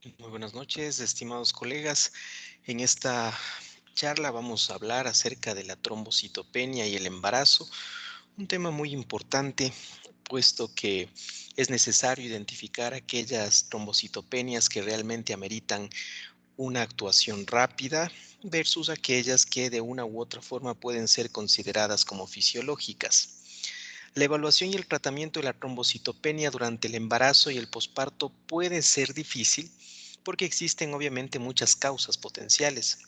Muy buenas noches, estimados colegas. En esta charla vamos a hablar acerca de la trombocitopenia y el embarazo, un tema muy importante, puesto que es necesario identificar aquellas trombocitopenias que realmente ameritan una actuación rápida versus aquellas que de una u otra forma pueden ser consideradas como fisiológicas. La evaluación y el tratamiento de la trombocitopenia durante el embarazo y el posparto puede ser difícil porque existen obviamente muchas causas potenciales,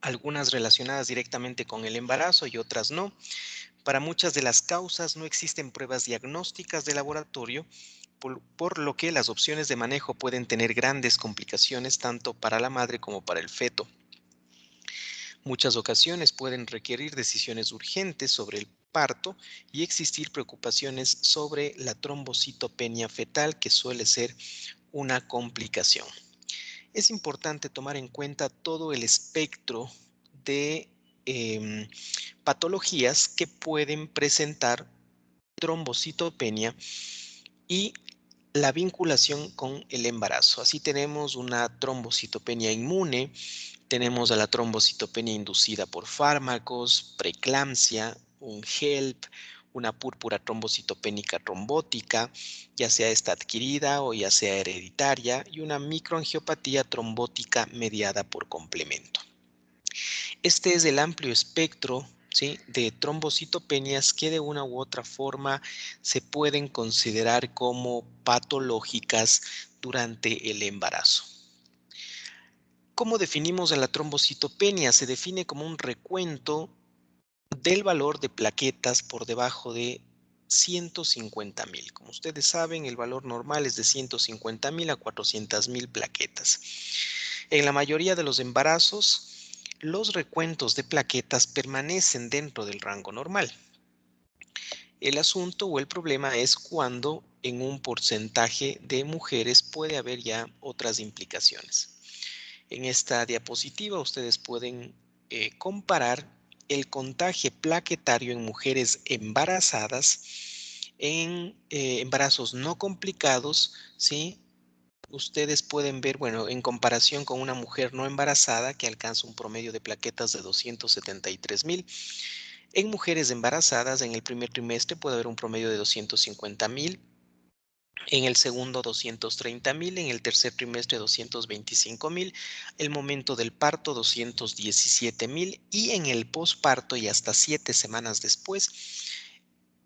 algunas relacionadas directamente con el embarazo y otras no. Para muchas de las causas no existen pruebas diagnósticas de laboratorio, por lo que las opciones de manejo pueden tener grandes complicaciones tanto para la madre como para el feto. Muchas ocasiones pueden requerir decisiones urgentes sobre el parto y existir preocupaciones sobre la trombocitopenia fetal, que suele ser una complicación. Es importante tomar en cuenta todo el espectro de em, patologías que pueden presentar trombocitopenia y la vinculación con el embarazo. Así tenemos una trombocitopenia inmune, tenemos a la trombocitopenia inducida por fármacos, preeclampsia, un HELP, una púrpura trombocitopénica trombótica, ya sea esta adquirida o ya sea hereditaria, y una microangiopatía trombótica mediada por complemento. Este es el amplio espectro, ¿sí?, de trombocitopenias que de una u otra forma se pueden considerar como patológicas durante el embarazo. ¿Cómo definimos a la trombocitopenia? Se define como un recuento del valor de plaquetas por debajo de 150,000. Como ustedes saben, el valor normal es de 150,000 a 400,000 plaquetas. En la mayoría de los embarazos, los recuentos de plaquetas permanecen dentro del rango normal. El asunto o el problema es cuando en un porcentaje de mujeres puede haber ya otras implicaciones. En esta diapositiva ustedes pueden comparar el contagio plaquetario en mujeres embarazadas, en embarazos no complicados, ¿sí? Ustedes pueden ver, bueno, en comparación con una mujer no embarazada que alcanza un promedio de plaquetas de 273,000. En mujeres embarazadas, en el primer trimestre puede haber un promedio de 250,000, en el segundo 230,000, en el tercer trimestre 225,000, el momento del parto 217,000 y en el posparto y hasta 7 semanas después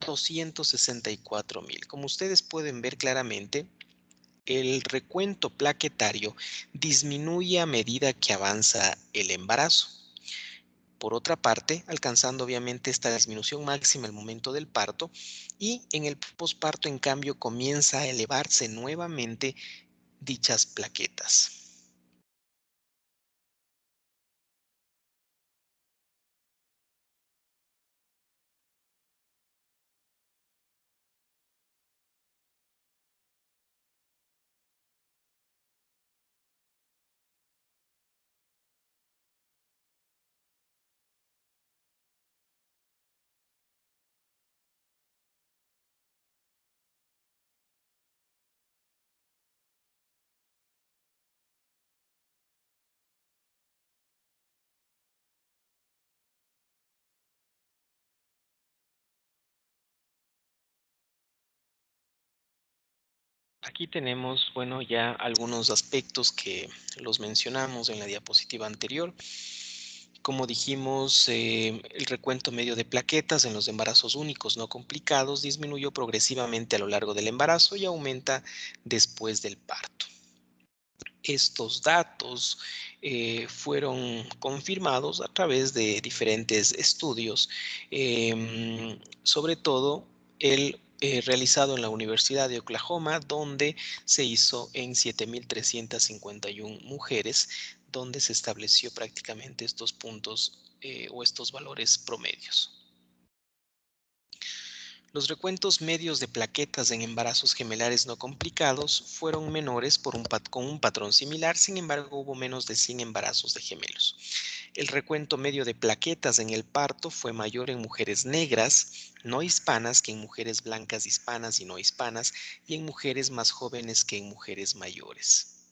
264,000. Como ustedes pueden ver claramente, el recuento plaquetario disminuye a medida que avanza el embarazo. Por otra parte, alcanzando obviamente esta disminución máxima al momento del parto, y en el posparto, en cambio, comienza a elevarse nuevamente dichas plaquetas. Aquí tenemos, bueno, ya algunos aspectos que los mencionamos en la diapositiva anterior. Como dijimos, el recuento medio de plaquetas en los embarazos únicos no complicados disminuyó progresivamente a lo largo del embarazo y aumenta después del parto. Estos datos fueron confirmados a través de diferentes estudios, sobre todo el realizado en la Universidad de Oklahoma, donde se hizo en 7,351 mujeres, donde se estableció prácticamente estos puntos o estos valores promedios. Los recuentos medios de plaquetas en embarazos gemelares no complicados fueron menores con un patrón similar, sin embargo hubo menos de 100 embarazos de gemelos. El recuento medio de plaquetas en el parto fue mayor en mujeres negras no hispanas que en mujeres blancas hispanas y no hispanas, y en mujeres más jóvenes que en mujeres mayores.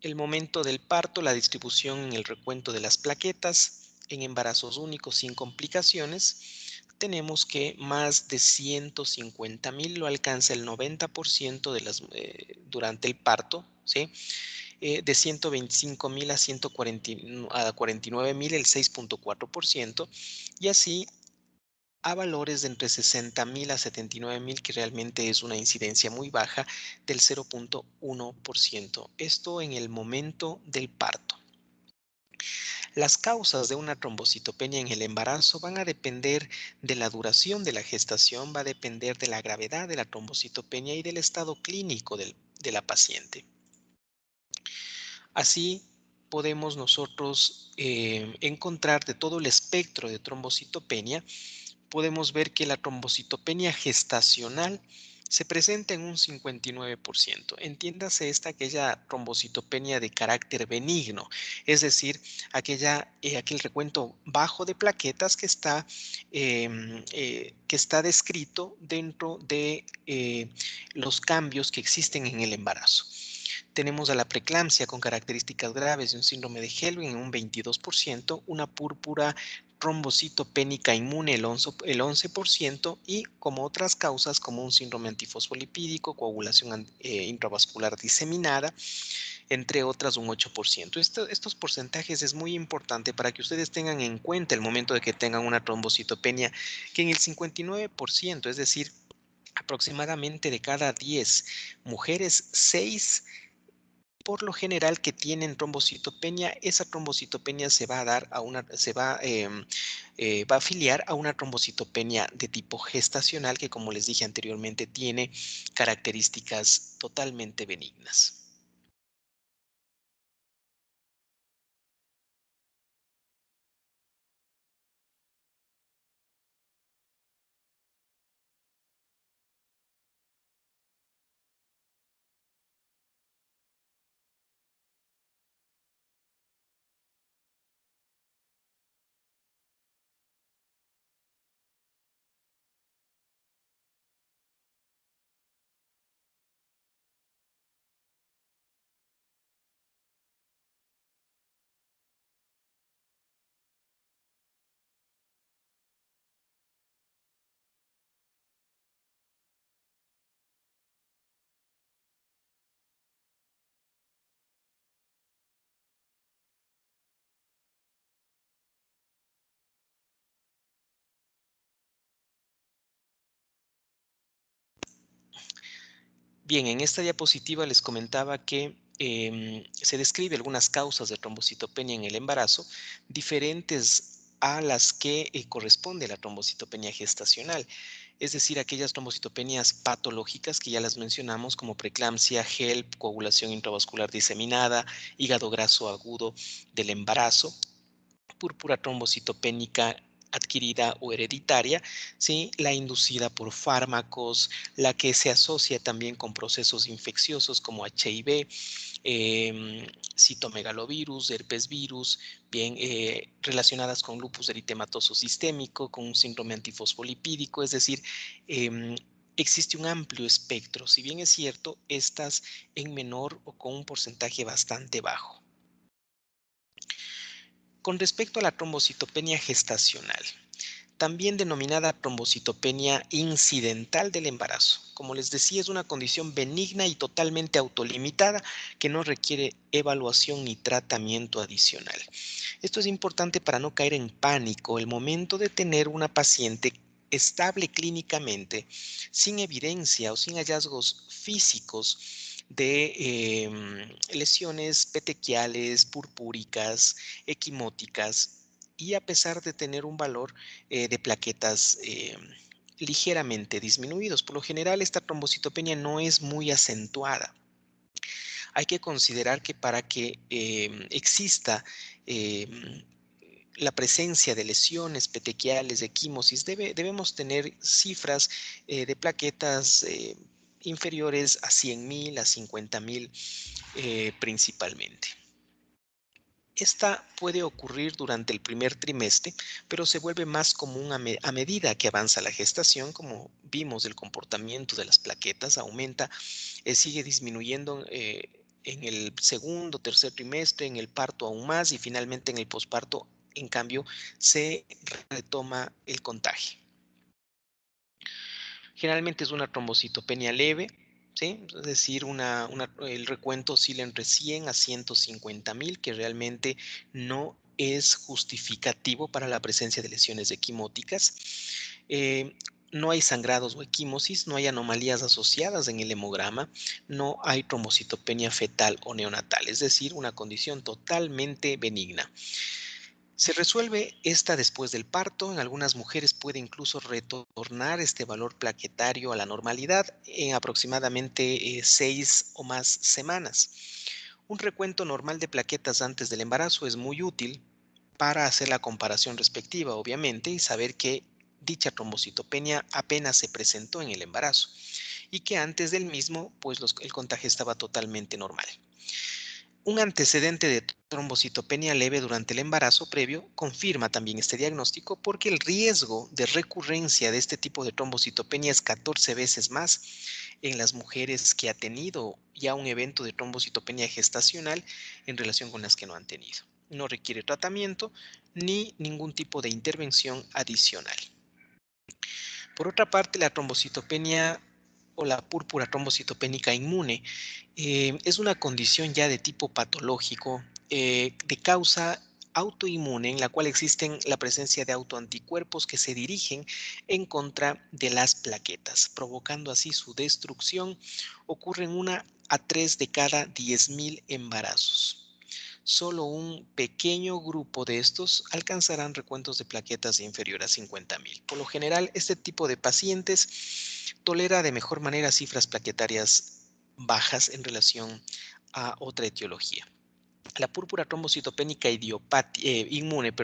el momento del parto, la distribución en el recuento de las plaquetas en embarazos únicos sin complicaciones, tenemos que más de 150,000 lo alcanza el 90% durante el parto, ¿sí? De 125,000 a 49,000 el 6,4%, y así a valores de entre 60,000 a 79,000, que realmente es una incidencia muy baja del 0,1%. Esto en el momento del parto. Las causas de una trombocitopenia en el embarazo van a depender de la duración de la gestación, va a depender de la gravedad de la trombocitopenia y del estado clínico de la paciente. Así podemos nosotros encontrar de todo el espectro de trombocitopenia. Podemos ver que la trombocitopenia gestacional se presenta en un 59%. Entiéndase aquella trombocitopenia de carácter benigno, es decir, aquel recuento bajo de plaquetas que está descrito dentro de los cambios que existen en el embarazo. Tenemos a la preeclampsia con características graves de un síndrome de Helvin en un 22%, una púrpura trombocitopénica inmune el 11%, y como otras causas como un síndrome antifosfolipídico, coagulación intravascular diseminada, entre otras un 8%. Estos porcentajes es muy importante para que ustedes tengan en cuenta el momento de que tengan una trombocitopenia, que en el 59%, es decir, aproximadamente de cada 10 mujeres, 6 por lo general que tienen trombocitopenia, esa trombocitopenia se va a dar a una, va a afiliar a una trombocitopenia de tipo gestacional que, como les dije anteriormente, tiene características totalmente benignas. Bien, en esta diapositiva les comentaba que se describe algunas causas de trombocitopenia en el embarazo, diferentes a las que corresponde la trombocitopenia gestacional, es decir, aquellas trombocitopenias patológicas que ya las mencionamos, como preeclampsia, HELP, coagulación intravascular diseminada, hígado graso agudo del embarazo, púrpura trombocitopénica adquirida o hereditaria, ¿sí? La inducida por fármacos, la que se asocia también con procesos infecciosos como HIV, citomegalovirus, herpes virus, bien, relacionadas con lupus eritematoso sistémico, con un síndrome antifosfolipídico, es decir, em, existe un amplio espectro, si bien es cierto, estas en menor o con un porcentaje bastante bajo. Con respecto a la trombocitopenia gestacional, también denominada trombocitopenia incidental del embarazo. Como les decía, es una condición benigna y totalmente autolimitada que no requiere evaluación ni tratamiento adicional. Esto es importante para no caer en pánico el momento de tener una paciente estable clínicamente, sin evidencia o sin hallazgos físicos de lesiones petequiales, purpúricas, equimóticas, y a pesar de tener un valor de plaquetas ligeramente disminuidos. Por lo general, esta trombocitopenia no es muy acentuada. Hay que considerar que para que exista la presencia de lesiones petequiales, de equimosis, debemos tener cifras de plaquetas inferiores a 100,000, a 50,000 principalmente. Esta puede ocurrir durante el primer trimestre, pero se vuelve más común a medida que avanza la gestación. Como vimos, el comportamiento de las plaquetas aumenta, sigue disminuyendo en el segundo, tercer trimestre, en el parto aún más y finalmente en el posparto, en cambio, se retoma el contagio. Generalmente es una trombocitopenia leve, ¿sí? Es decir, el recuento oscila entre 100 a 150,000, que realmente no es justificativo para la presencia de lesiones equimóticas. Eh, no hay sangrados o equimosis, no hay anomalías asociadas en el hemograma, no hay trombocitopenia fetal o neonatal, es decir, una condición totalmente benigna. Se resuelve esta después del parto. En algunas mujeres puede incluso retornar este valor plaquetario a la normalidad en aproximadamente 6 o más semanas. Un recuento normal de plaquetas antes del embarazo es muy útil para hacer la comparación respectiva, obviamente, y saber que dicha trombocitopenia apenas se presentó en el embarazo y que antes del mismo, pues el contagio estaba totalmente normal. Un antecedente de trombocitopenia leve durante el embarazo previo confirma también este diagnóstico porque el riesgo de recurrencia de este tipo de trombocitopenia es 14 veces más en las mujeres que ha tenido ya un evento de trombocitopenia gestacional en relación con las que no han tenido. No requiere tratamiento ni ningún tipo de intervención adicional. Por otra parte, la trombocitopenia o la púrpura trombocitopénica inmune es una condición ya de tipo patológico de causa autoinmune en la cual existen la presencia de autoanticuerpos que se dirigen en contra de las plaquetas, provocando así su destrucción. Ocurre en 1 a 3 de cada 10,000 embarazos. Solo un pequeño grupo de estos alcanzarán recuentos de plaquetas inferior a 50,000. Por lo general, este tipo de pacientes tolera de mejor manera cifras plaquetarias bajas en relación a otra etiología. La púrpura trombocitopénica inmune,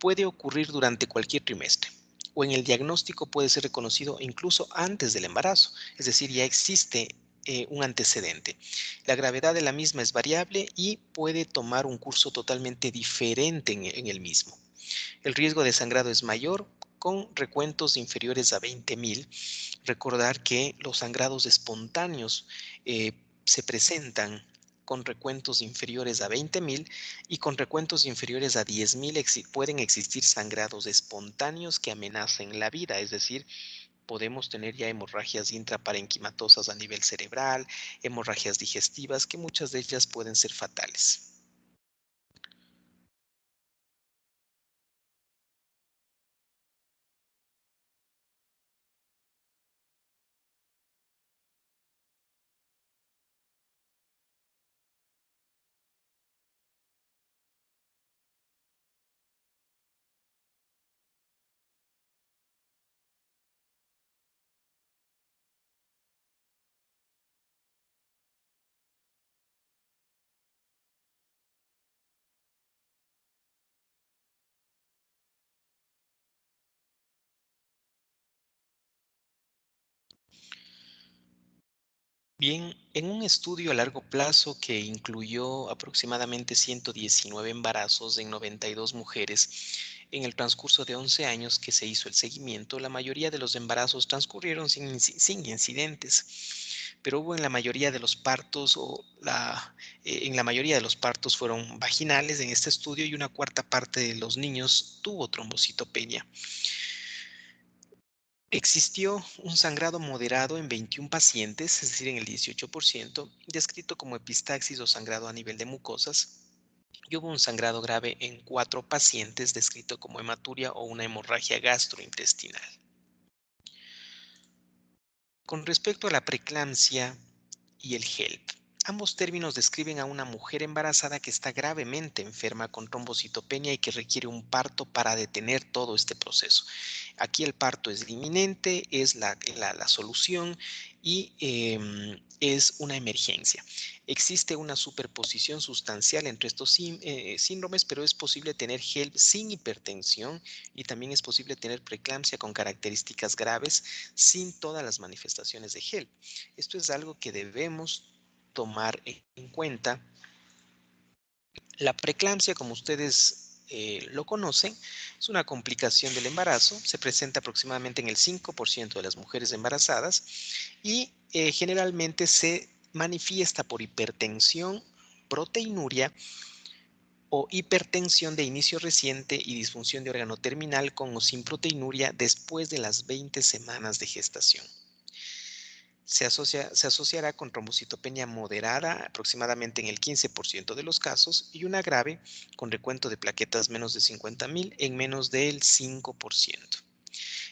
puede ocurrir durante cualquier trimestre o en el diagnóstico puede ser reconocido incluso antes del embarazo, es decir, ya existe un antecedente. La gravedad de la misma es variable y puede tomar un curso totalmente diferente en el mismo. El riesgo de sangrado es mayor con recuentos inferiores a 20,000. Recordar que los sangrados espontáneos se presentan con recuentos inferiores a 20,000 y con recuentos inferiores a 10,000 pueden existir sangrados espontáneos que amenacen la vida, es decir, podemos tener ya hemorragias intraparenquimatosas a nivel cerebral, hemorragias digestivas, que muchas de ellas pueden ser fatales. Bien, en un estudio a largo plazo que incluyó aproximadamente 119 embarazos en 92 mujeres, en el transcurso de 11 años que se hizo el seguimiento, la mayoría de los embarazos transcurrieron sin incidentes, pero hubo en la mayoría de los partos en la mayoría de los partos fueron vaginales en este estudio y una cuarta parte de los niños tuvo trombocitopenia. Existió un sangrado moderado en 21 pacientes, es decir, en el 18%, descrito como epistaxis o sangrado a nivel de mucosas, y hubo un sangrado grave en 4 pacientes, descrito como hematuria o una hemorragia gastrointestinal. Con respecto a la preeclampsia y el HELP, ambos términos describen a una mujer embarazada que está gravemente enferma con trombocitopenia y que requiere un parto para detener todo este proceso. Aquí el parto es inminente, es la solución y es una emergencia. Existe una superposición sustancial entre estos síndromes, pero es posible tener HELP sin hipertensión y también es posible tener preeclampsia con características graves sin todas las manifestaciones de HELP. Esto es algo que debemos tomar en cuenta. La preeclampsia, como ustedes lo conocen, es una complicación del embarazo, se presenta aproximadamente en el 5% de las mujeres embarazadas y generalmente se manifiesta por hipertensión, proteinuria o hipertensión de inicio reciente y disfunción de órgano terminal con o sin proteinuria después de las 20 semanas de gestación. Se asociará con trombocitopenia moderada aproximadamente en el 15% de los casos y una grave con recuento de plaquetas menos de 50.000 en menos del 5%.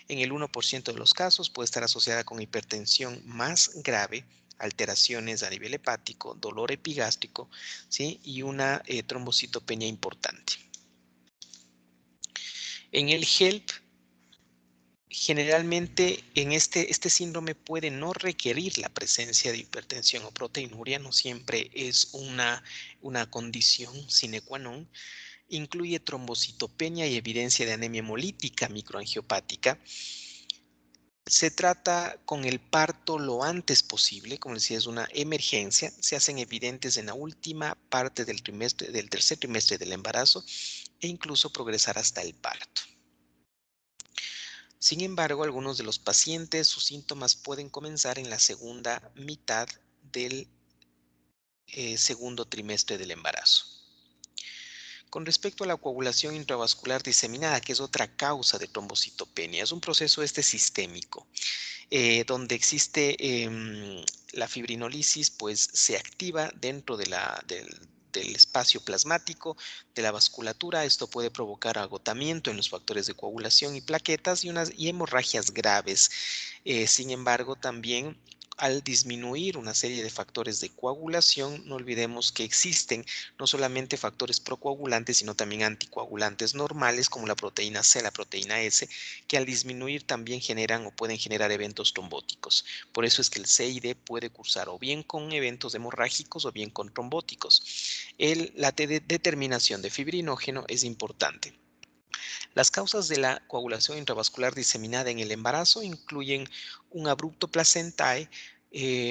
En el 1% de los casos puede estar asociada con hipertensión más grave, alteraciones a nivel hepático, dolor epigástrico, ¿sí? Y una trombocitopenia importante. En el HELP, generalmente en este síndrome puede no requerir la presencia de hipertensión o proteinuria, no siempre es una condición sine qua non. Incluye trombocitopenia y evidencia de anemia hemolítica microangiopática. Se trata con el parto lo antes posible, como decía, es una emergencia. Se hacen evidentes en la última parte del tercer trimestre del embarazo e incluso progresar hasta el parto. Sin embargo, algunos de los pacientes, sus síntomas pueden comenzar en la segunda mitad del segundo trimestre del embarazo. Con respecto a la coagulación intravascular diseminada, que es otra causa de trombocitopenia, es un proceso sistémico, donde existe la fibrinolisis, pues se activa dentro del espacio plasmático de la vasculatura. Esto puede provocar agotamiento en los factores de coagulación y plaquetas y hemorragias graves. Sin embargo, también al disminuir una serie de factores de coagulación, no olvidemos que existen no solamente factores procoagulantes, sino también anticoagulantes normales como la proteína C, la proteína S, que al disminuir también generan o pueden generar eventos trombóticos. Por eso es que el CID puede cursar o bien con eventos hemorrágicos o bien con trombóticos. La determinación de fibrinógeno es importante. Las causas de la coagulación intravascular diseminada en el embarazo incluyen un abrupto placentae,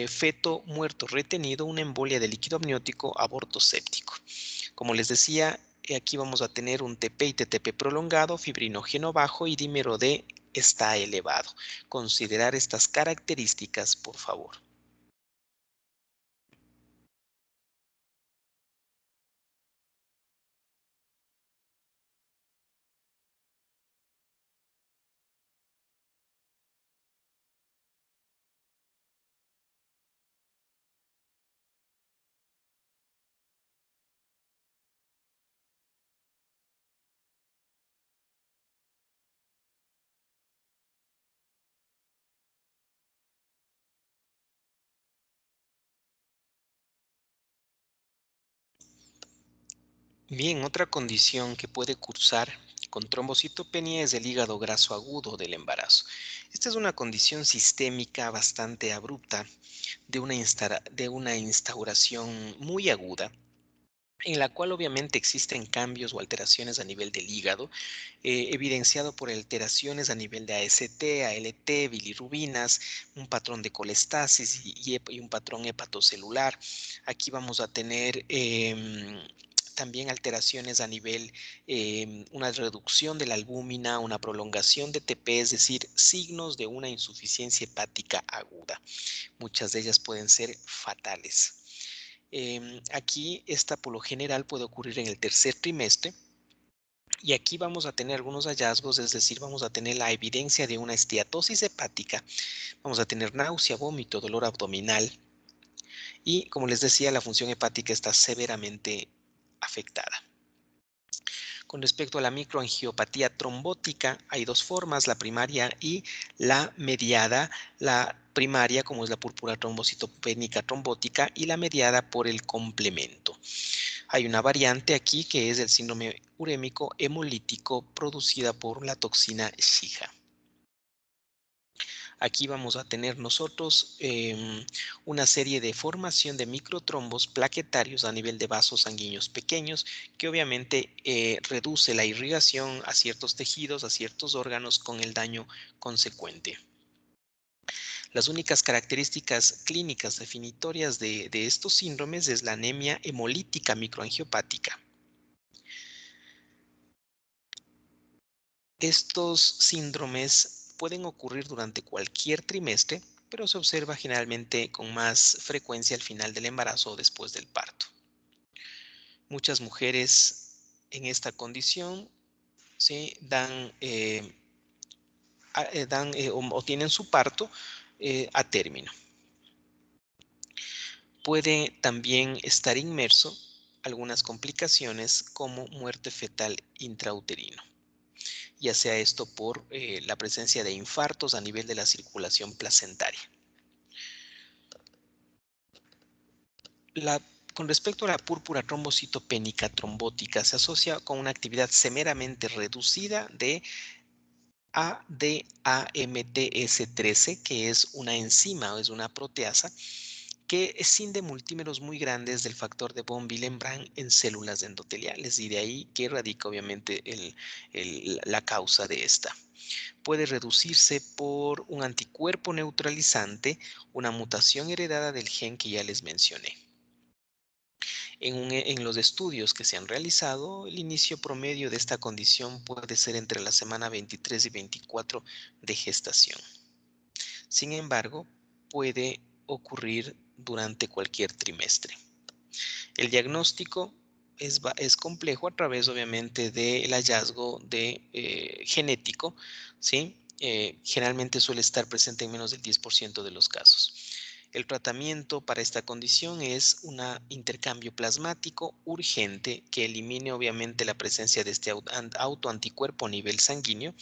feto muerto retenido, una embolia de líquido amniótico, aborto séptico. Como les decía, aquí vamos a tener un TP y TTP prolongado, fibrinógeno bajo y dímero D está elevado. Considerar estas características, por favor. Bien, otra condición que puede cursar con trombocitopenia es el hígado graso agudo del embarazo. Esta es una condición sistémica bastante abrupta de una instauración muy aguda, en la cual obviamente existen cambios o alteraciones a nivel del hígado, evidenciado por alteraciones a nivel de AST, ALT, bilirrubinas, un patrón de colestasis y un patrón hepatocelular. Aquí vamos a tener también alteraciones a nivel, una reducción de la albúmina, una prolongación de TP, es decir, signos de una insuficiencia hepática aguda. Muchas de ellas pueden ser fatales. Aquí esta por lo general puede ocurrir en el tercer trimestre y aquí vamos a tener algunos hallazgos, es decir, vamos a tener la evidencia de una esteatosis hepática, vamos a tener náusea, vómito, dolor abdominal y, como les decía, la función hepática está severamente afectada. Con respecto a la microangiopatía trombótica, hay dos formas, la primaria y la mediada. La primaria, como es la púrpura trombocitopénica trombótica, y la mediada por el complemento. Hay una variante aquí que es el síndrome urémico hemolítico producida por la toxina Shiga. Aquí vamos a tener nosotros una serie de formación de microtrombos plaquetarios a nivel de vasos sanguíneos pequeños que obviamente reduce la irrigación a ciertos tejidos, a ciertos órganos con el daño consecuente. Las únicas características clínicas definitorias de estos síndromes es la anemia hemolítica microangiopática. Estos síndromes pueden ocurrir durante cualquier trimestre pero se observa generalmente con más frecuencia al final del embarazo o después del parto. Muchas mujeres en esta condición, ¿sí?, o tienen su parto a término. Puede también estar inmerso algunas complicaciones como muerte fetal intrauterino, ya sea esto por la presencia de infartos a nivel de la circulación placentaria. La, con respecto a la púrpura trombocitopénica trombótica, se asocia con una actividad semeramente reducida de ADAMTS13, que es una enzima o es una proteasa que escinde multímeros muy grandes del factor de von Willebrand en células endoteliales, y de ahí que radica obviamente la causa de esta. Puede reducirse por un anticuerpo neutralizante, una mutación heredada del gen que ya les mencioné. En los estudios que se han realizado, el inicio promedio de esta condición puede ser entre la semana 23 y 24 de gestación. Sin embargo, puede ocurrir durante cualquier trimestre. El diagnóstico es complejo a través, obviamente, del hallazgo genético, ¿sí? Generalmente suele estar presente en menos del 10% de los casos. El tratamiento para esta condición es un intercambio plasmático urgente que elimine, obviamente, la presencia de este autoanticuerpo a nivel sanguíneo.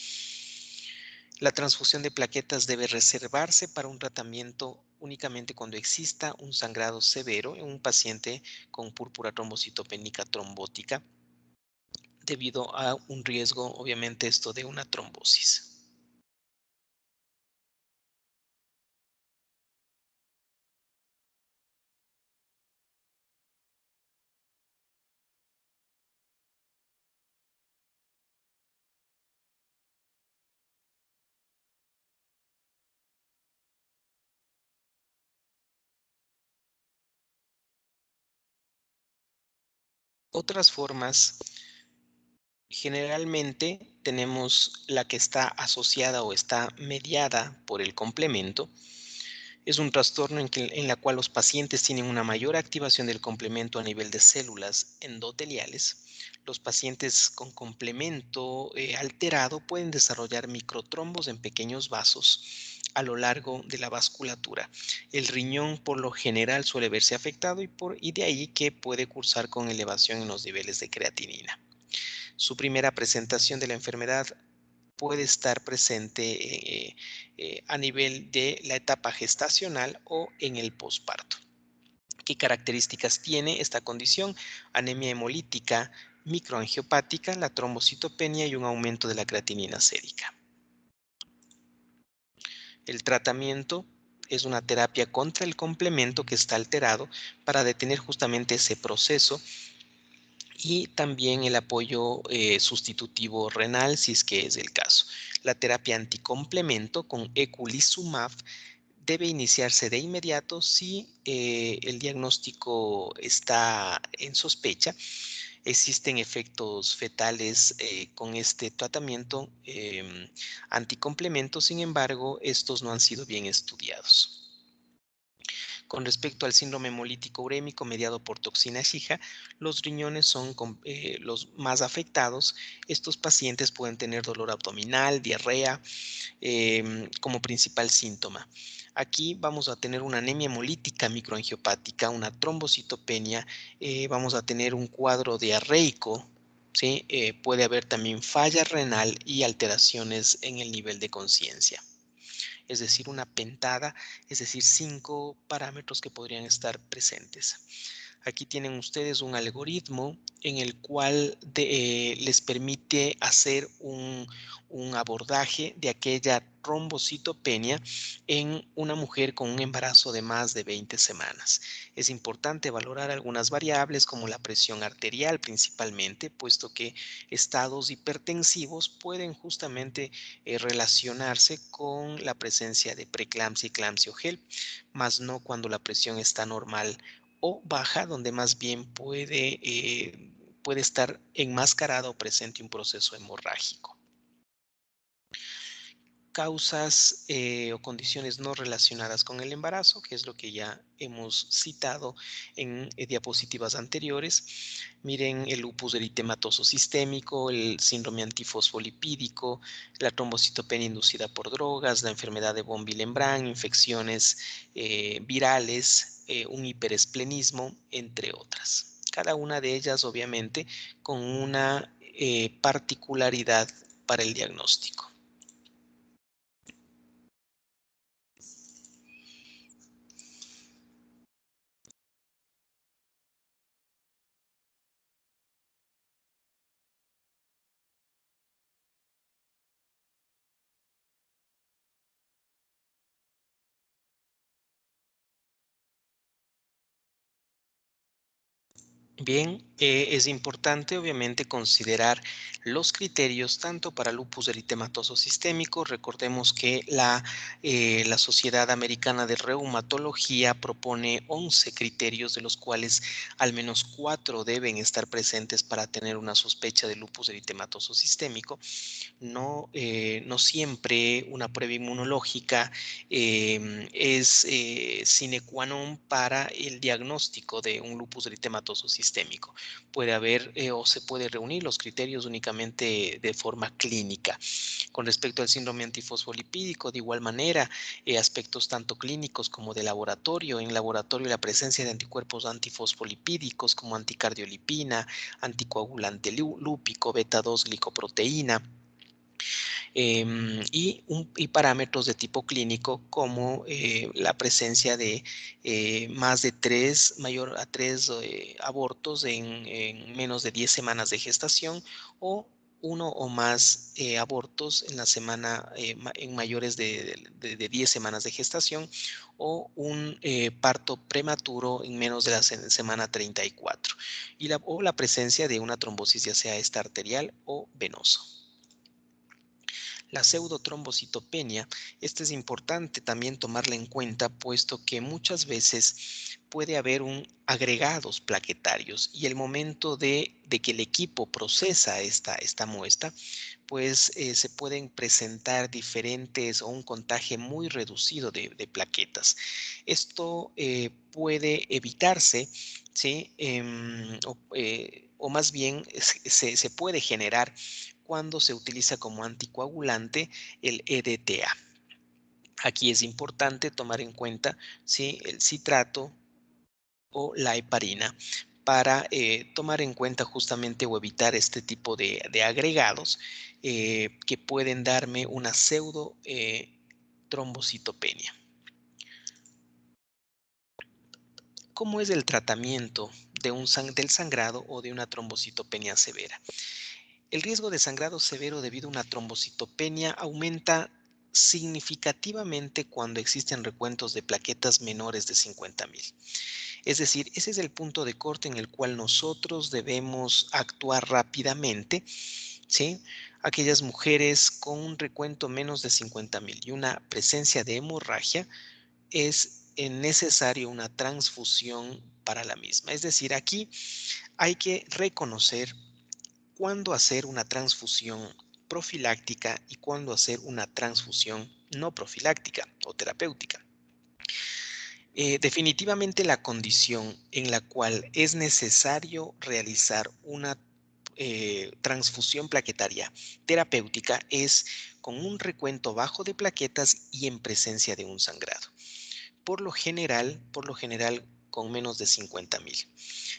La transfusión de plaquetas debe reservarse para un tratamiento únicamente cuando exista un sangrado severo en un paciente con púrpura trombocitopénica trombótica, debido a un riesgo, obviamente, esto de una trombosis. Otras formas, generalmente tenemos la que está asociada o está mediada por el complemento. Es un trastorno en la cual los pacientes tienen una mayor activación del complemento a nivel de células endoteliales. Los pacientes con complemento alterado pueden desarrollar microtrombos en pequeños vasos a lo largo de la vasculatura. El riñón por lo general suele verse afectado y de ahí que puede cursar con elevación en los niveles de creatinina. Su primera presentación de la enfermedad puede estar presente a nivel de la etapa gestacional o en el posparto. ¿Qué características tiene esta condición? Anemia hemolítica, microangiopática, la trombocitopenia y un aumento de la creatinina sérica. El tratamiento es una terapia contra el complemento que está alterado para detener justamente ese proceso, y también el apoyo sustitutivo renal si es que es el caso. La terapia anticomplemento con eculizumab debe iniciarse de inmediato si el diagnóstico está en sospecha. Existen efectos fetales con este tratamiento anticomplemento, sin embargo, estos no han sido bien estudiados. Con respecto al síndrome hemolítico urémico mediado por toxina Shija, los riñones son los más afectados. Estos pacientes pueden tener dolor abdominal, diarrea como principal síntoma. Aquí vamos a tener una anemia hemolítica microangiopática, una trombocitopenia, vamos a tener un cuadro diarreico. ¿Sí? Puede haber también falla renal y alteraciones en el nivel de conciencia, es decir, una pentada, es decir, 5 parámetros que podrían estar presentes. Aquí tienen ustedes un algoritmo en el cual les permite hacer un abordaje de aquella trombocitopenia en una mujer con un embarazo de más de 20 semanas. Es importante valorar algunas variables como la presión arterial principalmente, puesto que estados hipertensivos pueden justamente relacionarse con la presencia de preeclampsia y eclampsia o HELP, más no cuando la presión está normal o baja, donde más bien puede estar enmascarado o presente un proceso hemorrágico. causas o condiciones no relacionadas con el embarazo, que es lo que ya hemos citado en diapositivas anteriores. Miren el lupus eritematoso sistémico, el síndrome antifosfolipídico, la trombocitopenia inducida por drogas, la enfermedad de von Willebrand, infecciones virales, un hiperesplenismo, entre otras. Cada una de ellas, obviamente, con una particularidad para el diagnóstico. Bien, es importante obviamente considerar los criterios tanto para lupus eritematoso sistémico. Recordemos que la Sociedad Americana de Reumatología propone 11 criterios, de los cuales al menos 4 deben estar presentes para tener una sospecha de lupus eritematoso sistémico. No siempre una prueba inmunológica es sine qua non para el diagnóstico de un lupus eritematoso sistémico. Puede haber o se puede reunir los criterios únicamente de forma clínica. Con respecto al síndrome antifosfolipídico, de igual manera, aspectos tanto clínicos como de laboratorio. En laboratorio, la presencia de anticuerpos antifosfolipídicos como anticardiolipina, anticoagulante lúpico, beta-2 glicoproteína, y parámetros de tipo clínico como la presencia de más de 3, mayor a 3 abortos en menos de 10 semanas de gestación, o uno o más abortos en la semana en mayores de 10 semanas de gestación, o un parto prematuro en menos de la semana 34, o la presencia de una trombosis, ya sea esta arterial o venoso. La pseudotrombocitopenia, esta es importante también tomarla en cuenta, puesto que muchas veces puede haber agregados plaquetarios, y el momento de que el equipo procesa esta muestra, pues se pueden presentar diferentes o un contagio muy reducido de plaquetas. Esto puede evitarse, ¿sí? O más bien se puede generar cuando se utiliza como anticoagulante el EDTA. Aquí es importante tomar en cuenta, ¿sí?, el citrato o la heparina, para tomar en cuenta justamente o evitar este tipo de agregados que pueden darme una pseudo trombocitopenia. ¿Cómo es el tratamiento del sangrado o de una trombocitopenia severa? El riesgo de sangrado severo debido a una trombocitopenia aumenta significativamente cuando existen recuentos de plaquetas menores de 50,000. Es decir, ese es el punto de corte en el cual nosotros debemos actuar rápidamente, ¿sí? Aquellas mujeres con un recuento menos de 50,000 y una presencia de hemorragia, es necesario una transfusión para la misma. Es decir, aquí hay que reconocer cuándo hacer una transfusión profiláctica y cuándo hacer una transfusión no profiláctica o terapéutica. Definitivamente la condición en la cual es necesario realizar una transfusión plaquetaria terapéutica es con un recuento bajo de plaquetas y en presencia de un sangrado. Por lo general con menos de 50,000.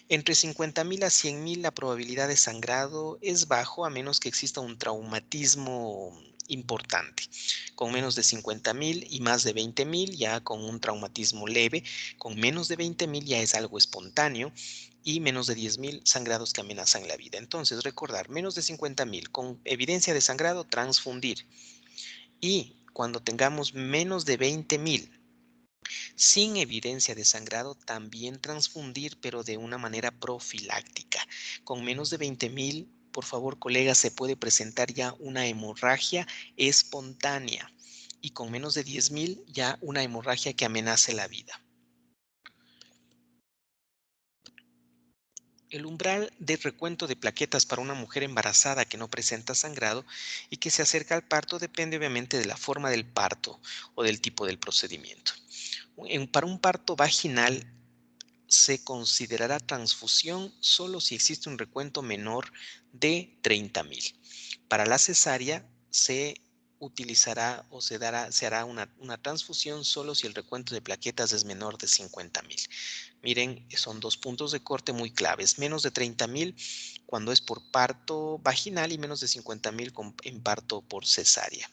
Entre 50,000 a 100,000 la probabilidad de sangrado es bajo, a menos que exista un traumatismo importante. Con menos de 50,000 y más de 20,000 ya con un traumatismo leve. Con menos de 20,000 ya es algo espontáneo, y menos de 10,000 sangrados que amenazan la vida. Entonces, recordar, menos de 50,000 con evidencia de sangrado, transfundir. Y cuando tengamos menos de 20,000 sin evidencia de sangrado, también transfundir, pero de una manera profiláctica. Con menos de 20,000, por favor, colegas, se puede presentar ya una hemorragia espontánea, y con menos de 10,000 ya una hemorragia que amenace la vida. El umbral de recuento de plaquetas para una mujer embarazada que no presenta sangrado y que se acerca al parto depende obviamente de la forma del parto o del tipo del procedimiento. Para un parto vaginal se considerará transfusión solo si existe un recuento menor de 30.000. Para la cesárea se utilizará o se hará una transfusión solo si el recuento de plaquetas es menor de 50.000. Miren, son dos puntos de corte muy claves. Menos de 30.000 cuando es por parto vaginal y menos de 50.000 en parto por cesárea.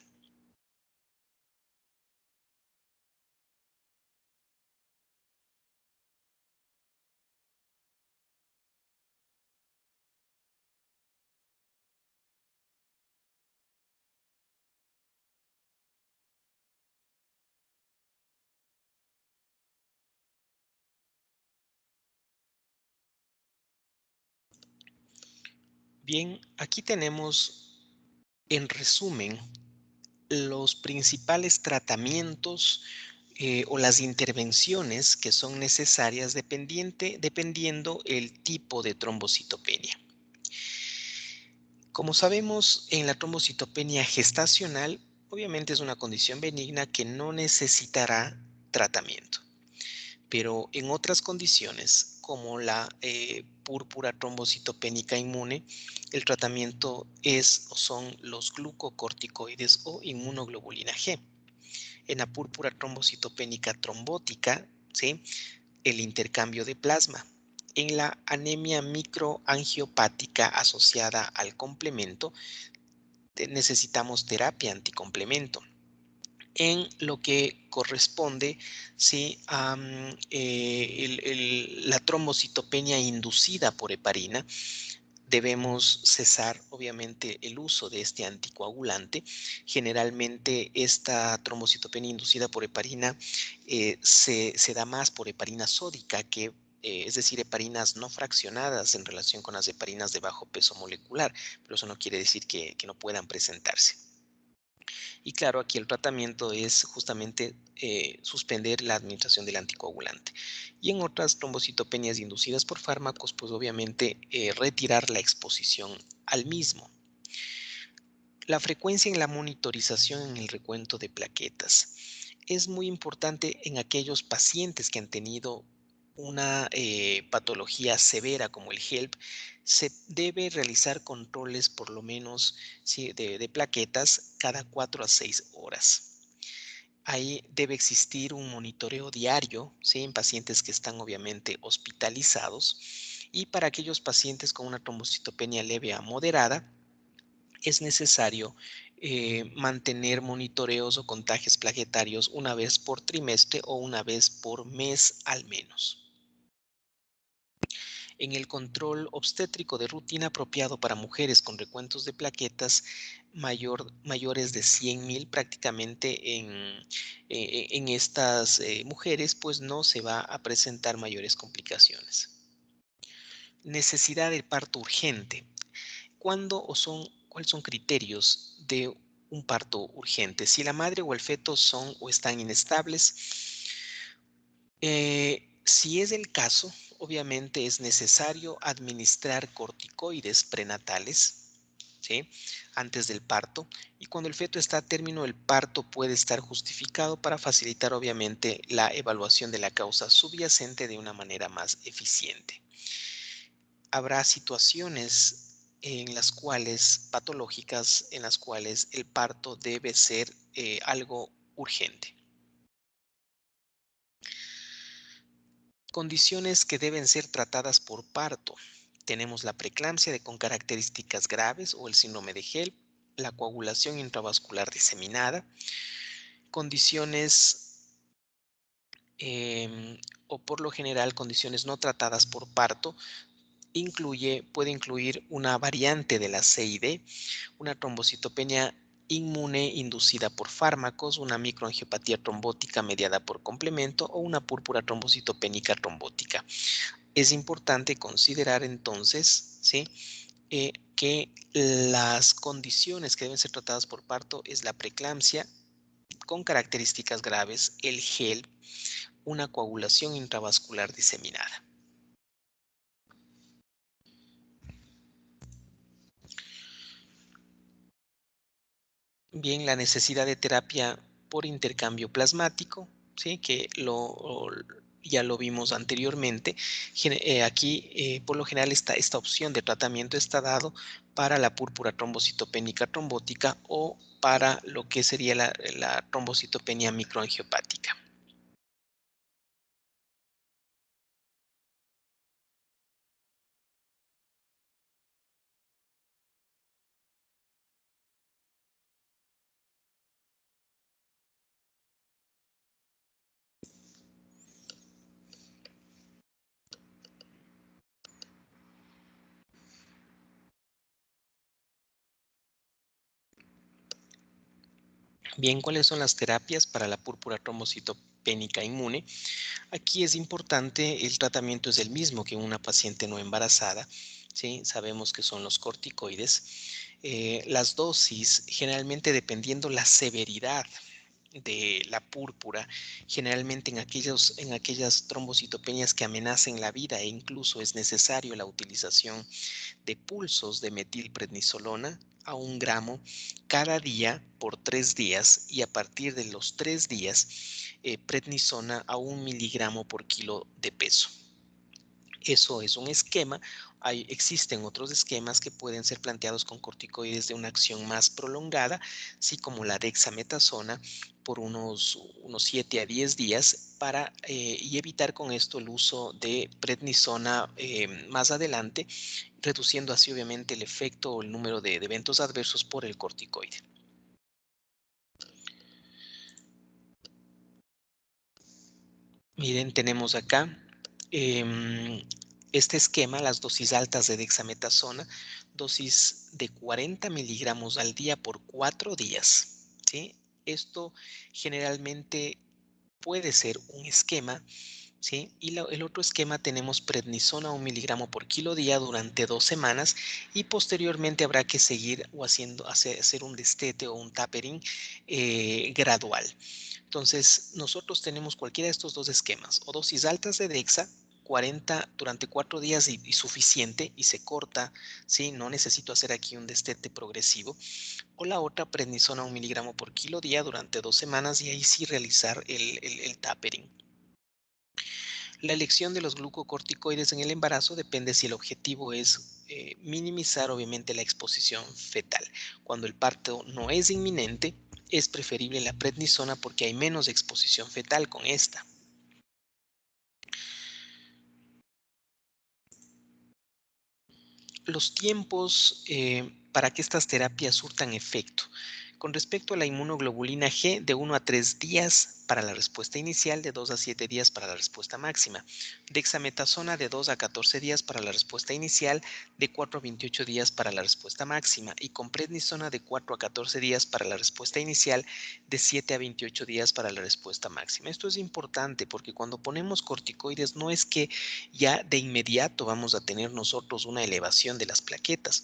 Bien, aquí tenemos en resumen los principales tratamientos o las intervenciones que son necesarias dependiendo el tipo de trombocitopenia. Como sabemos, en la trombocitopenia gestacional, obviamente es una condición benigna que no necesitará tratamiento, pero en otras condiciones, como la púrpura trombocitopénica inmune, el tratamiento es o son los glucocorticoides o inmunoglobulina G. En la púrpura trombocitopénica trombótica, ¿sí?, el intercambio de plasma. En la anemia microangiopática asociada al complemento, necesitamos terapia anticomplemento. En lo que corresponde, ¿sí?, a la trombocitopenia inducida por heparina, debemos cesar obviamente el uso de este anticoagulante. Generalmente esta trombocitopenia inducida por heparina se da más por heparina sódica es decir, heparinas no fraccionadas en relación con las heparinas de bajo peso molecular, pero eso no quiere decir que no puedan presentarse. Y claro, aquí el tratamiento es justamente suspender la administración del anticoagulante. Y en otras trombocitopenias inducidas por fármacos, pues obviamente retirar la exposición al mismo. La frecuencia en la monitorización en el recuento de plaquetas es muy importante en aquellos pacientes que han tenido una patología severa como el HELP. Se debe realizar controles por lo menos, sí, de plaquetas cada 4 a 6 horas. Ahí debe existir un monitoreo diario, ¿sí?, en pacientes que están obviamente hospitalizados, y para aquellos pacientes con una trombocitopenia leve a moderada es necesario mantener monitoreos o contagios plaquetarios una vez por trimestre o una vez por mes al menos. En el control obstétrico de rutina apropiado para mujeres con recuentos de plaquetas mayores de 100.000, prácticamente en estas mujeres, pues no se va a presentar mayores complicaciones. Necesidad de parto urgente. ¿Cuáles son criterios de un parto urgente? Si la madre o el feto son o están inestables. Si es el caso, obviamente es necesario administrar corticoides prenatales, ¿sí?, antes del parto, y cuando el feto está a término, el parto puede estar justificado para facilitar obviamente la evaluación de la causa subyacente de una manera más eficiente. Habrá situaciones en las cuales, patológicas, en las cuales el parto debe ser algo urgente. Condiciones que deben ser tratadas por parto. Tenemos la preeclampsia con características graves o el síndrome de HELP, la coagulación intravascular diseminada, condiciones o por lo general condiciones no tratadas por parto. Puede incluir una variante de la CID, una trombocitopenia inmune inducida por fármacos, una microangiopatía trombótica mediada por complemento o una púrpura trombocitopénica trombótica. Es importante considerar entonces, ¿sí?, que las condiciones que deben ser tratadas por parto es la preeclampsia con características graves, el HELP, una coagulación intravascular diseminada. Bien, la necesidad de terapia por intercambio plasmático, ¿sí? Que ya lo vimos anteriormente. Aquí, por lo general, esta opción de tratamiento está dado para la púrpura trombocitopénica trombótica o para lo que sería la trombocitopenia microangiopática. Bien, ¿cuáles son las terapias para la púrpura trombocitopénica inmune? Aquí es importante, el tratamiento es el mismo que en una paciente no embarazada, ¿sí? Sabemos que son los corticoides. Las dosis, generalmente dependiendo la severidad de la púrpura, generalmente en aquellas trombocitopenias que amenacen la vida e incluso es necesario la utilización de pulsos de metilprednisolona a 1 gramo cada día por 3 días y a partir de los 3 días prednisona a 1 miligramo por kilo de peso. Eso es un esquema. Existen otros esquemas que pueden ser planteados con corticoides de una acción más prolongada, así como la dexametasona por unos 7 a 10 días y evitar con esto el uso de prednisona más adelante, reduciendo así obviamente el efecto o el número de eventos adversos por el corticoide. Miren, tenemos acá em, este esquema, las dosis altas de dexametasona, dosis de 40 miligramos al día por 4 días, ¿sí? Esto generalmente puede ser un esquema, ¿sí? Y el otro esquema tenemos prednisona 1 miligramo por kilo día durante 2 semanas y posteriormente habrá que seguir o hacer un destete o un tapering gradual. Entonces, nosotros tenemos cualquiera de estos dos esquemas, o dosis altas de Dexa, 40 durante 4 días y suficiente, y se corta, ¿sí? No necesito hacer aquí un destete progresivo. O la otra, prednisona 1 miligramo por kilo día durante 2 semanas y ahí sí realizar el tapering. La elección de los glucocorticoides en el embarazo depende si el objetivo es minimizar obviamente la exposición fetal. Cuando el parto no es inminente, es preferible la prednisona porque hay menos exposición fetal con esta. Los tiempos para que estas terapias surtan efecto. Con respecto a la inmunoglobulina G, de 1 a 3 días para la respuesta inicial, de 2 a 7 días para la respuesta máxima. Dexametasona de 2 a 14 días para la respuesta inicial, de 4 a 28 días para la respuesta máxima. Y con prednisona de 4 a 14 días para la respuesta inicial, de 7 a 28 días para la respuesta máxima. Esto es importante porque cuando ponemos corticoides no es que ya de inmediato vamos a tener nosotros una elevación de las plaquetas.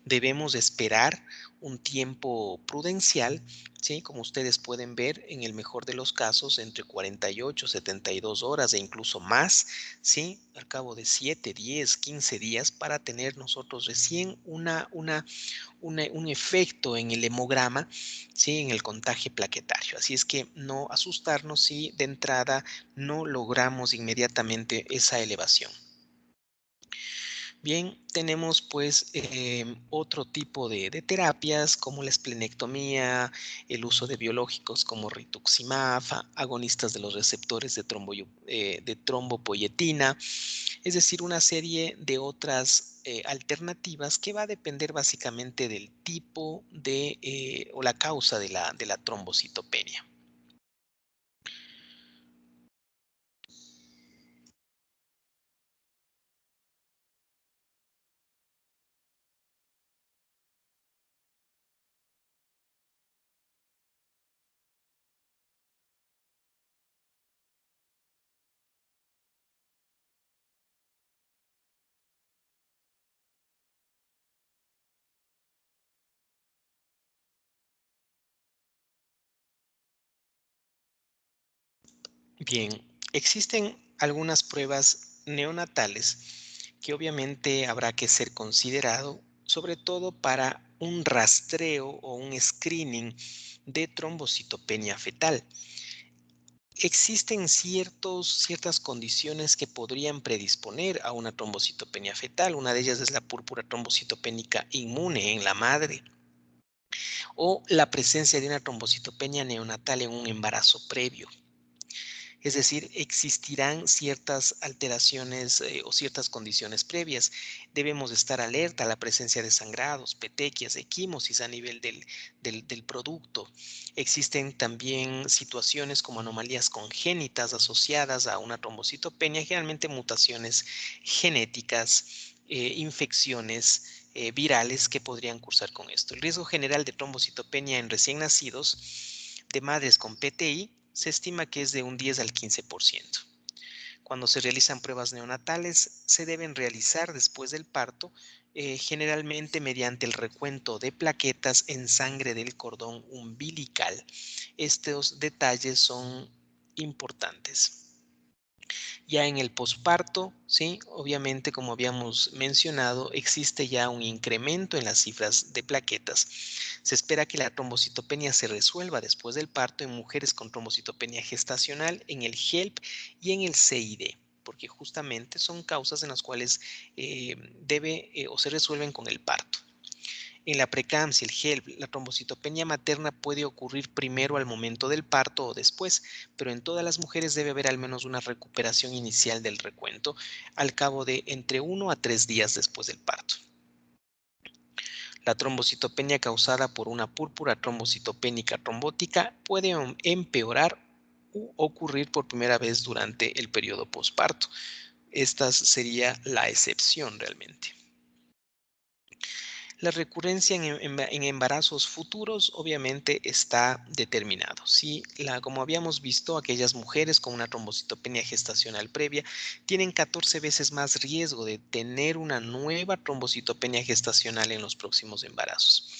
Debemos esperar un tiempo prudencial, ¿sí? Como ustedes pueden ver, en el mejor de los casos, entre 48, 72 horas e incluso más, ¿sí? Al cabo de 7, 10, 15 días para tener nosotros recién un efecto en el hemograma, ¿sí? En el contagio plaquetario. Así es que no asustarnos si de entrada no logramos inmediatamente esa elevación. Bien, tenemos pues otro tipo de terapias como la esplenectomía, el uso de biológicos como rituximab, agonistas de los receptores de trombopoyetina, es decir, una serie de otras alternativas que va a depender básicamente del tipo o la causa de la trombocitopenia. Bien, existen algunas pruebas neonatales que obviamente habrá que ser considerado, sobre todo para un rastreo o un screening de trombocitopenia fetal. Existen ciertas condiciones que podrían predisponer a una trombocitopenia fetal. Una de ellas es la púrpura trombocitopénica inmune en la madre o la presencia de una trombocitopenia neonatal en un embarazo previo. Es decir, existirán ciertas alteraciones o ciertas condiciones previas. Debemos estar alerta a la presencia de sangrados, petequias, equimosis a nivel del producto. Existen también situaciones como anomalías congénitas asociadas a una trombocitopenia, generalmente mutaciones genéticas, infecciones virales que podrían cursar con esto. El riesgo general de trombocitopenia en recién nacidos de madres con PTI se estima que es de un 10 al 15%. Cuando se realizan pruebas neonatales, se deben realizar después del parto, generalmente mediante el recuento de plaquetas en sangre del cordón umbilical. Estos detalles son importantes. Ya en el posparto, sí, obviamente, como habíamos mencionado, existe ya un incremento en las cifras de plaquetas. Se espera que la trombocitopenia se resuelva después del parto en mujeres con trombocitopenia gestacional, en el HELP y en el CID, porque justamente son causas en las cuales debe o se resuelven con el parto. En la preeclampsia, el HELP, la trombocitopenia materna puede ocurrir primero al momento del parto o después, pero en todas las mujeres debe haber al menos una recuperación inicial del recuento al cabo de entre 1 a 3 días después del parto. La trombocitopenia causada por una púrpura trombocitopénica trombótica puede empeorar u ocurrir por primera vez durante el periodo posparto. Esta sería la excepción realmente. La recurrencia en embarazos futuros obviamente está determinado. Si como habíamos visto, aquellas mujeres con una trombocitopenia gestacional previa tienen 14 veces más riesgo de tener una nueva trombocitopenia gestacional en los próximos embarazos.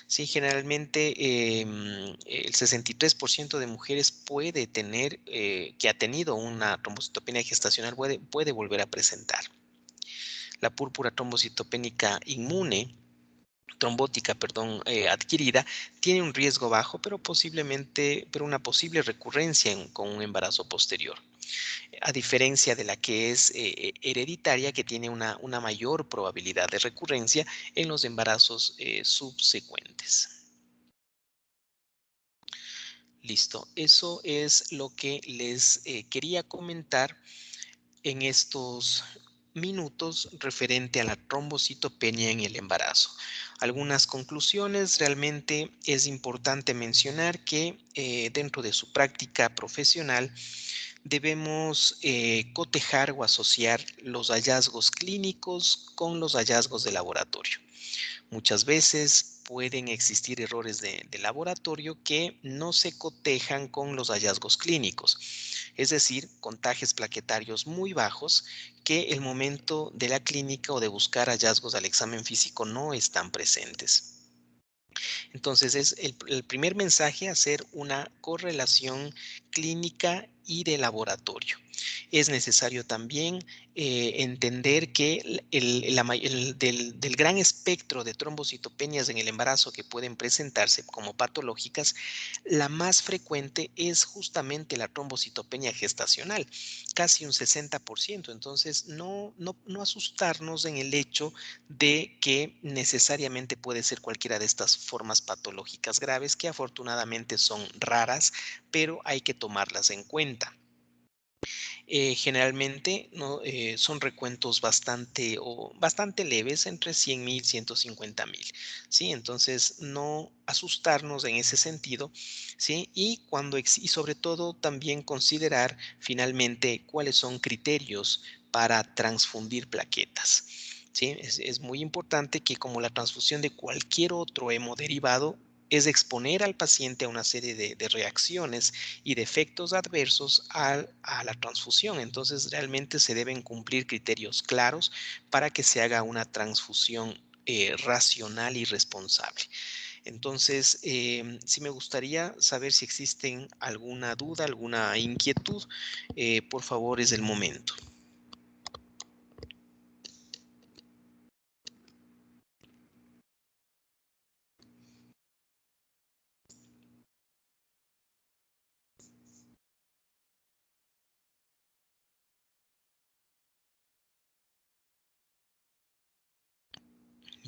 Sí, generalmente el 63% de mujeres puede tener, que ha tenido una trombocitopenia gestacional, puede volver a presentar. La púrpura trombocitopénica inmune trombótica, perdón, adquirida, tiene un riesgo bajo, pero una posible recurrencia con un embarazo posterior, a diferencia de la que es hereditaria, que tiene una mayor probabilidad de recurrencia en los embarazos subsecuentes. Listo, eso es lo que les quería comentar en estos minutos referente a la trombocitopenia en el embarazo. Algunas conclusiones: realmente es importante mencionar que dentro de su práctica profesional debemos cotejar o asociar los hallazgos clínicos con los hallazgos de laboratorio. Muchas veces pueden existir errores de laboratorio que no se cotejan con los hallazgos clínicos, es decir, contagios plaquetarios muy bajos que el momento de la clínica o de buscar hallazgos al examen físico no están presentes. Entonces es el primer mensaje: hacer una correlación clínica y de laboratorio. Es necesario también entender que del gran espectro de trombocitopenias en el embarazo que pueden presentarse como patológicas, la más frecuente es justamente la trombocitopenia gestacional, casi un 60%. Entonces, no asustarnos en el hecho de que necesariamente puede ser cualquiera de estas formas patológicas graves, que afortunadamente son raras, pero hay que tomarlas en cuenta. Generalmente no, son recuentos bastante leves, entre 100,000 y 150,000, ¿sí? Entonces, no asustarnos en ese sentido, ¿sí? Y sobre todo también considerar finalmente cuáles son criterios para transfundir plaquetas. ¿Sí? Es muy importante que, como la transfusión de cualquier otro hemodiderivado, es exponer al paciente a una serie de reacciones y de efectos adversos a la transfusión. Entonces, realmente se deben cumplir criterios claros para que se haga una transfusión racional y responsable. Entonces, sí me gustaría saber si existen alguna duda, alguna inquietud. Por favor, es el momento.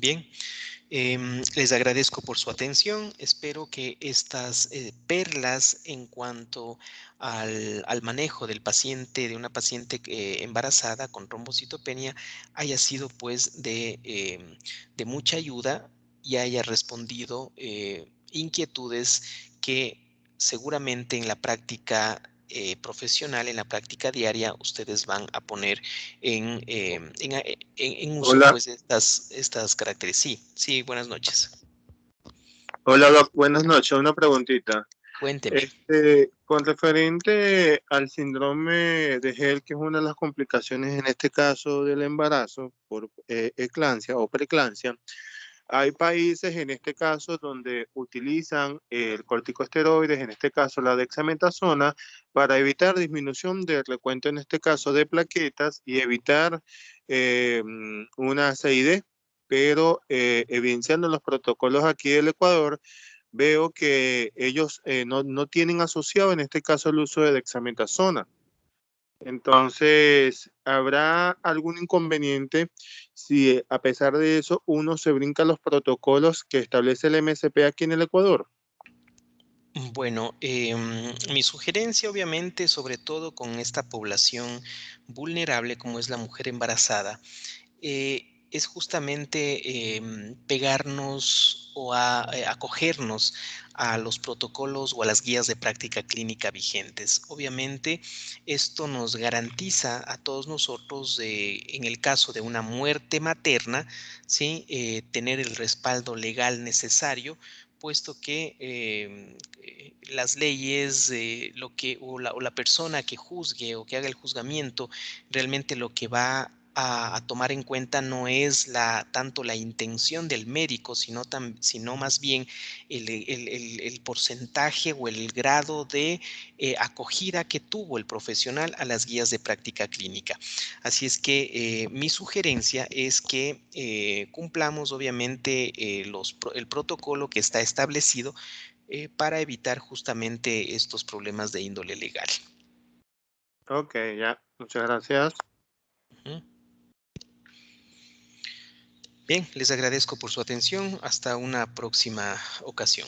Bien, les agradezco por su atención. Espero que estas perlas en cuanto al manejo del paciente, de una paciente embarazada con trombocitopenia, haya sido pues de mucha ayuda y haya respondido inquietudes que seguramente en la práctica profesional, en la práctica diaria, ustedes van a poner en uso Hola, pues estas características. Sí, sí, buenas noches. hola Doc, buenas noches. Una preguntita. Cuénteme. Con referente al síndrome de Hell, que es una de las complicaciones en este caso del embarazo por eclampsia o preeclampsia, hay países en este caso donde utilizan el corticosteroides, en este caso la dexametasona, para evitar disminución del recuento, en este caso de plaquetas, y evitar una CID, pero evidenciando los protocolos aquí del Ecuador, veo que ellos no tienen asociado en este caso el uso de dexametasona. Entonces, ¿habrá algún inconveniente si a pesar de eso uno se brinca los protocolos que establece el MSP aquí en el Ecuador? Bueno, mi sugerencia obviamente, sobre todo con esta población vulnerable como es la mujer embarazada, es justamente pegarnos o acogernos a los protocolos o a las guías de práctica clínica vigentes. Obviamente, esto nos garantiza a todos nosotros, en el caso de una muerte materna, ¿sí? Tener el respaldo legal necesario, puesto que las leyes, o la persona que juzgue o que haga el juzgamiento, realmente lo que va a tomar en cuenta no es tanto la intención del médico, sino más bien el porcentaje o el grado de acogida que tuvo el profesional a las guías de práctica clínica. Así es que mi sugerencia es que cumplamos obviamente el protocolo que está establecido para evitar justamente estos problemas de índole legal. Ok, ya, muchas gracias. Ujú. Bien, les agradezco por su atención. Hasta una próxima ocasión.